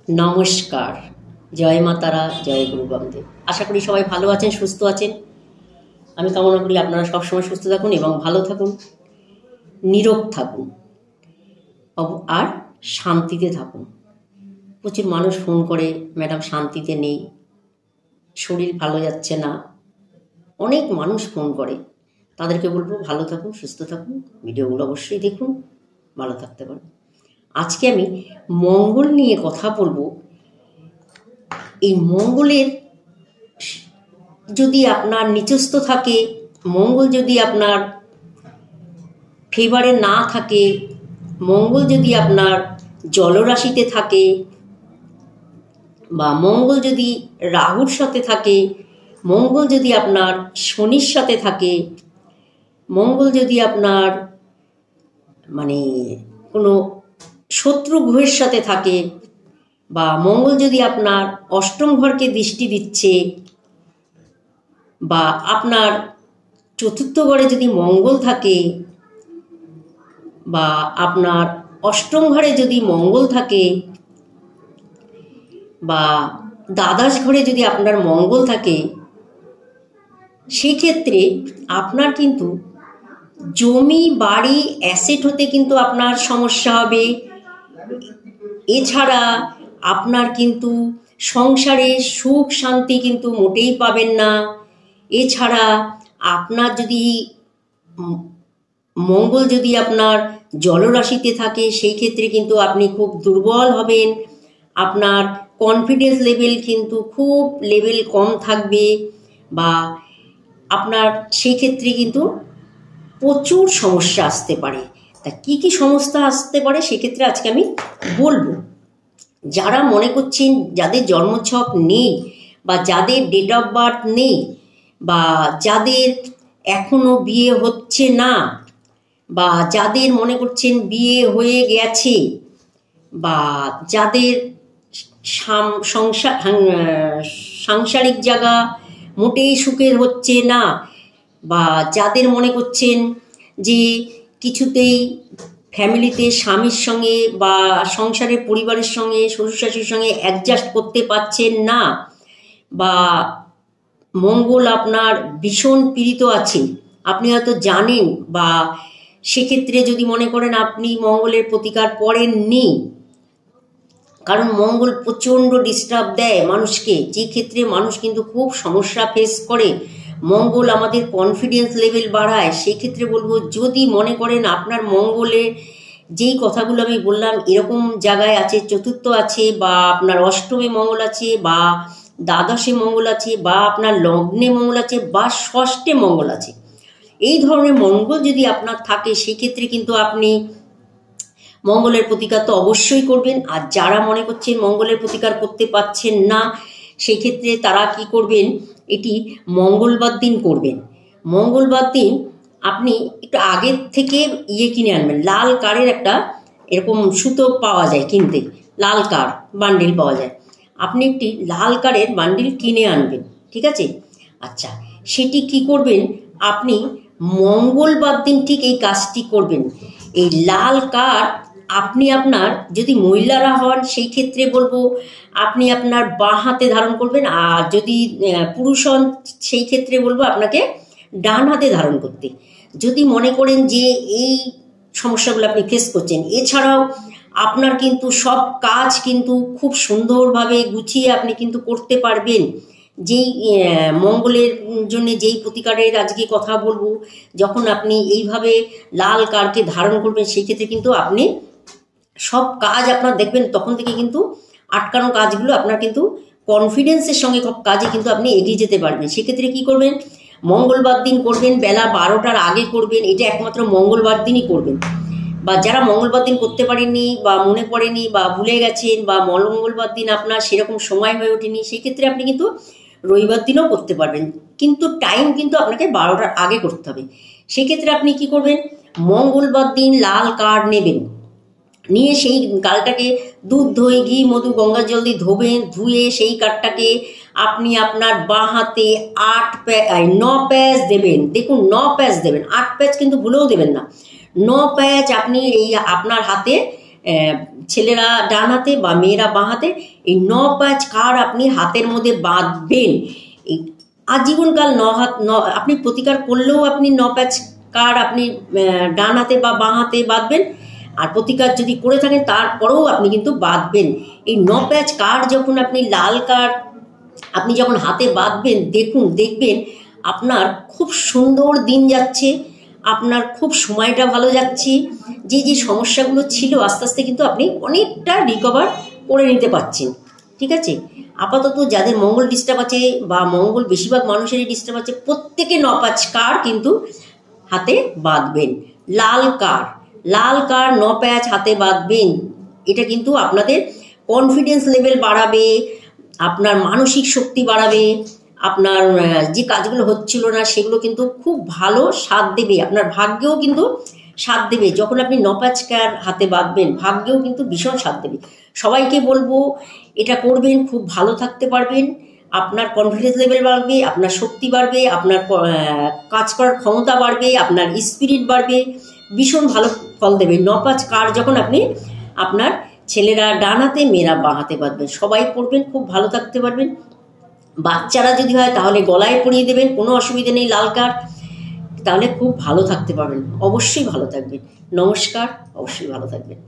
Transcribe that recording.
নমস্কার, জয় মা তারা, জয় গুরু বামদেব। আশা করি সবাই ভালো আছেন, সুস্থ আছেন। আমি কামনা করি আপনারা সবসময় সুস্থ থাকুন এবং ভালো থাকুন, নীরব থাকুন আর শান্তিতে থাকুন। প্রচুর মানুষ ফোন করে, ম্যাডাম শান্তিতে নেই, শরীর ভালো যাচ্ছে না। অনেক মানুষ ফোন করে, তাদেরকে বলবো ভালো থাকুন, সুস্থ থাকুন, ভিডিওগুলো অবশ্যই দেখুন, ভালো থাকতে পারেন। আজকে আমি মঙ্গল নিয়ে কথা বলবো। এই মঙ্গলের যদি আপনার নিচস্থ থাকে, মঙ্গল যদি আপনার ফেভারে না থাকে, মঙ্গল যদি আপনার জলরাশিতে থাকে, বা মঙ্গল যদি রাহুর সাথে থাকে, মঙ্গল যদি আপনার শনির সাথে থাকে, মঙ্গল যদি আপনার কোনো শত্রু গ্রহের সাথে থাকে, বা মঙ্গল যদি আপনার অষ্টম ঘরকে দৃষ্টি দিচ্ছে, বা আপনার চতুর্থ ঘরে যদি মঙ্গল থাকে, বা আপনার অষ্টম ঘরে যদি মঙ্গল থাকে, বা দ্বাদশ ঘরে যদি আপনার মঙ্গল থাকে, সেক্ষেত্রে আপনার কিন্তু জমি বাড়ি অ্যাসেট হতে কিন্তু আপনার সমস্যা হবে। এছাড়া আপনার কিন্তু সংসারে সুখ শান্তি কিন্তু মোটেই পাবেন না। এছাড়া আপনার যদি মঙ্গল যদি আপনার জলরাশিতে থাকে, সেই ক্ষেত্রে কিন্তু আপনি খুব দুর্বল হবেন। আপনার কনফিডেন্স লেভেল কিন্তু খুব কম থাকবে, বা আপনার সেই ক্ষেত্রে কিন্তু প্রচুর সমস্যা আসতে পারে। তা কী কী সমস্যা আসতে পারে সেক্ষেত্রে আজকে আমি বলবো। যারা মনে করছেন যাদের জন্মছক নেই, বা যাদের ডেট অফ বার্থ নেই, বা যাদের এখনো বিয়ে হচ্ছে না, বা যাদের মনে করছেন বিয়ে হয়ে গেছে, বা যাদের সাংসারিক জায়গা মোটেই সুখের হচ্ছে না, বা যাদের মনে করছেন যে কিছুতেই ফ্যামিলিতে স্বামীর সঙ্গে বা সংসারের পরিবারের সঙ্গে শ্বশুর শাশুড়ির সঙ্গে অ্যাডজাস্ট করতে পারছেন না, বা মঙ্গল আপনার ভীষণ পীড়িত আছে, আপনি হয়তো জানেন, বা সেক্ষেত্রে যদি মনে করেন আপনি মঙ্গলের প্রতিকার করেননি, কারণ মঙ্গল প্রচণ্ড ডিস্টার্ব দেয় মানুষকে, যে ক্ষেত্রে মানুষ কিন্তু খুব সমস্যা ফেস করে। মঙ্গল আমাদের কনফিডেন্স লেভেল বাড়ায়। সেই ক্ষেত্রে বলবো, যদি মনে করেন আপনার মঙ্গলের যেই কথাগুলো আমি বললাম এরকম জায়গায় আছে, চতুর্থ আছে, বা আপনার অষ্টমে মঙ্গল আছে, বা দ্বাদশে মঙ্গল আছে, বা আপনার লগ্নে মঙ্গল আছে, বা ষষ্ঠে মঙ্গল আছে, এই ধরনের মঙ্গল যদি আপনার থাকে, সেক্ষেত্রে কিন্তু আপনি মঙ্গলের প্রতিকার তো অবশ্যই করবেন। আর যারা মনে করছেন মঙ্গলের প্রতিকার করতে পারছেন না, সেই ক্ষেত্রে তারা কি করবেন, এটি মঙ্গলবার দিন করবেন। মঙ্গলবার দিন আপনি একটু আগের থেকে কিনে আনবেন। লাল কারের একটা এরকম সুতো পাওয়া যায় কিনতে, লাল কার বান্ডিল পাওয়া যায়। আপনি একটি লাল কারের বান্ডিল কিনে আনবেন, ঠিক আছে? আচ্ছা, সেটি কি করবেন, আপনি মঙ্গলবার দিন ঠিক এই কাজটি করবেন। এই লাল কার আপনি আপনার, যদি মহিলারা হন সেই ক্ষেত্রে বলবো আপনি আপনার বাঁ হাতে ধারণ করবেন, আর যদি পুরুষ হন সেই ক্ষেত্রে বলবো আপনাকে ডান হাতে ধারণ করতে, যদি মনে করেন যে এই সমস্যাগুলো আপনি ফেস করছেন। এছাড়াও আপনার কিন্তু সব কাজ কিন্তু খুব সুন্দরভাবে গুছিয়ে আপনি কিন্তু করতে পারবেন। যেই মঙ্গলের জন্য যেই প্রতিকারের আজকে কথা বলবো, যখন আপনি এইভাবে লাল কারকে ধারণ করবেন, সেই ক্ষেত্রে কিন্তু আপনি সব কাজ আপনার দেখবেন, তখন থেকে কিন্তু আটকানো কাজগুলো আপনার কিন্তু কনফিডেন্সের সঙ্গে সব কাজে কিন্তু আপনি এগিয়ে যেতে পারবেন। সেক্ষেত্রে কি করবেন, মঙ্গলবার দিন করবেন, বেলা 12টার আগে করবেন। এটা একমাত্র মঙ্গলবার দিনই করবেন। বা যারা মঙ্গলবার দিন করতে পারেননি, বা মনে পড়েনি, বা ভুলে গেছেন, বা মঙ্গলবার দিন আপনার সেরকম সময় হয়ে ওঠেনি, সেই ক্ষেত্রে আপনি কিন্তু রবিবার দিনও করতে পারবেন, কিন্তু টাইম কিন্তু আপনাকে 12টার আগে করতে হবে। সেক্ষেত্রে আপনি কি করবেন, মঙ্গলবার দিন লাল কার্ড নেবেন, নিয়ে সেই কালটাকে দুধ দই ঘি মধু গঙ্গা জল দিয়ে ধোবেন। ধুয়ে সেই কাঠটাকে আপনি আপনার বাঁ হাতে 9 প্যাচ দেবেন। দেখুন, 9 প্যাচ দেবেন, 8 প্যাচ কিন্তু ভুলেও দেবেন না। 9 প্যাচ আপনি এই আপনার হাতে ছেলেরা ডান হাতে বা মেয়েরা বাঁ হাতে এই 9 প্যাচ কার্ড আপনি হাতের মধ্যে বাঁধবেন। এই আজীবনকাল আপনি প্রতিকার করলেও আপনি 9 প্যাচ কার্ড আপনি ডান হাতে বা বাঁ হাতে বাঁধবেন, আর প্রতিকার যদি করে থাকেন তারপরেও আপনি কিন্তু বাঁধবেন। এই 9 প্যাচ কার্ড যখন আপনি লাল কার্ড আপনি যখন হাতে বাঁধবেন, দেখবেন আপনার খুব সুন্দর দিন যাচ্ছে, আপনার খুব সময়টা ভালো যাচ্ছে। যে সমস্যাগুলো ছিল আস্তে আস্তে কিন্তু আপনি অনেকটা রিকভার করে নিতে পারছেন। ঠিক আছে, আপাতত যাদের মঙ্গল ডিস্টার্ব আছে বা মঙ্গল বেশিরভাগ মানুষেরই ডিস্টার্ব আছে, প্রত্যেকে 9 প্যাচ কার্ড কিন্তু হাতে বাঁধবেন। লাল কার্ড 9 প্যাচ হাতে বাঁধবেন। এটা কিন্তু আপনাদের কনফিডেন্স লেভেল বাড়াবে, আপনার মানসিক শক্তি বাড়াবে, আপনার যে কাজগুলো হচ্ছিল না সেগুলো কিন্তু খুব ভালো সাথ দেবে, আপনার ভাগ্যেও কিন্তু সাথ দেবে। যখন আপনি 9 প্যাচ কার্ড হাতে বাঁধবেন, ভাগ্যেও কিন্তু ভীষণ সাথ দেবে। সবাইকে বলবো এটা করবেন, খুব ভালো থাকতে পারবেন, আপনার কনফিডেন্স লেভেল বাড়বে, আপনার শক্তি বাড়বে, আপনার কাজ করার ক্ষমতা বাড়বে, আপনার স্পিরিট বাড়বে, ভীষণ ভালো ফল দেবে। 9 প্যাচ কার্ড যখন আপনি আপনার ছেলেরা ডান হাতে মেয়েরা বাঁ হাতে বাঁধবেন, সবাই পড়বেন, খুব ভালো থাকতে পারবেন। বাচ্চারা যদি হয় তাহলে গলায় পরিয়ে দেবেন, কোনো অসুবিধা নেই লাল কার্ড, তাহলে খুব ভালো থাকতে পারবেন, অবশ্যই ভালো থাকবেন। নমস্কার, অবশ্যই ভালো থাকবেন।